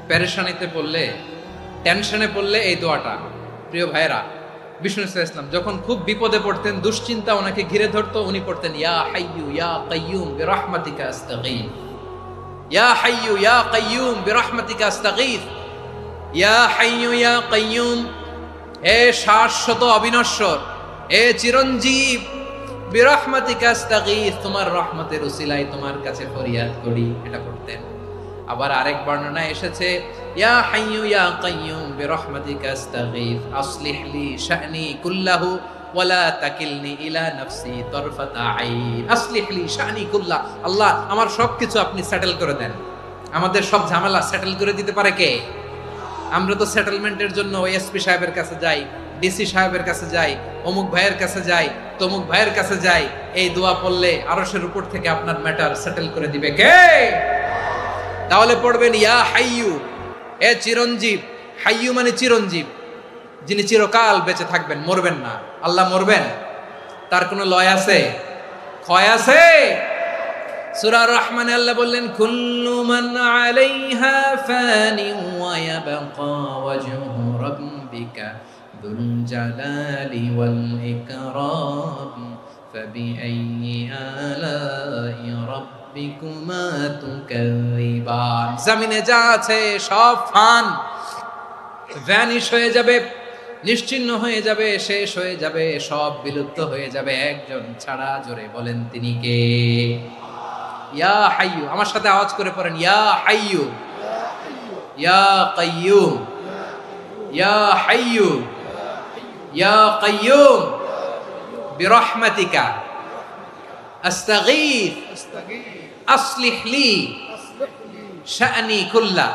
পেরেশানিতে পড়লে, টেনশনে পড়লে এই দোয়াটা। প্রিয় ভাইরা, বিষ্ণু ইসলাম যখন খুব বিপদে পড়তেন, দুশ্চিন্তা ওনাকে ঘিরে ধরতো, উনি পড়তেন ইয়া হাইয়ু ইয়া কাইয়ুম বিরহমাতিকা আস্তাগীথ, ইয়া হাইয়ু ইয়া কাইয়ুম বিরহমাতিকা আস্তাগীথ, ইয়া হাইয়ু ইয়া কাইয়ুম, হে শাশ্বত অবিনশ্বর, হে চিরঞ্জীব, বিরহমাতিকা আস্তাগীথ, তোমার রহমতের উসিলায় তোমার কাছে ফরিয়াদ করি। এটা পড়তেন। আবার আরেক বর্ণনায় এসেছে ইয়া হাইয়ু ইয়া কাইয়ুম বিরহমাতিকা আস্তাগীথ আসলিহ লি শা'নি কুল্লাহু ওয়ালা তাকিলনি ইলা নাফসি তারফাতা আইন। আসলিহ লি শা'নি কুল্লাহ, আল্লাহ আমার সবকিছু আপনি সেটেল করে দেন। আমাদের সব ঝামেলা সেটেল করে দিতে পারে কে? আমরা তো সেটেলমেন্টের জন্য এসপি সাহেবের কাছে যাই, ডিসি সাহেবের কাছে যাই, অমুক ভাইয়ের কাছে যাই, তমুক ভাইয়ের কাছে যাই। এই দোয়া পড়লে আরশের উপর থেকে আপনার ম্যাটার সেটেল করে দিবে কে? তাহলে পড়বেন ইয়া হাইয়ু, এ চিরঞ্জীব। হাইয়ু মানে চিরঞ্জীব, যিনি চিরকাল বেঁচে থাকবেন, মরবেন না। আল্লাহ মরবেন? তার কোনো লয় আছে? ক্ষয় আছে? সূরা রহমানে আল্লাহ বললেন কুল্লু মান আলাইহা ফানি ওয়া ইয়াবকা ওয়াজহু রাব্বিকা যুল জালালি ওয়াল ইকরাম ফাবিআইয়ি আলাই রাব্বিকুমা তুকাযিবান। জমিনে যা আছে সব ফান, ভ্যানিশ হয়ে যাবে, নিশ্চিহ্ন হয়ে যাবে, শেষ হয়ে যাবে, সব বিলুপ্ত হয়ে যাবে, একজন ছাড়া। জোরে বলেন তিনি কে? ইয়া হাইয়ু। আমার সাথে আওয়াজ করে পড়েন ইয়া হাইয়ু ইয়া কাইয়ুম ইয়া হাইয়ু ইয়া কাইয়ুম বিরহমাতিকা আস্তাগীথ আসলিহ লি শা'নি কুল্লা।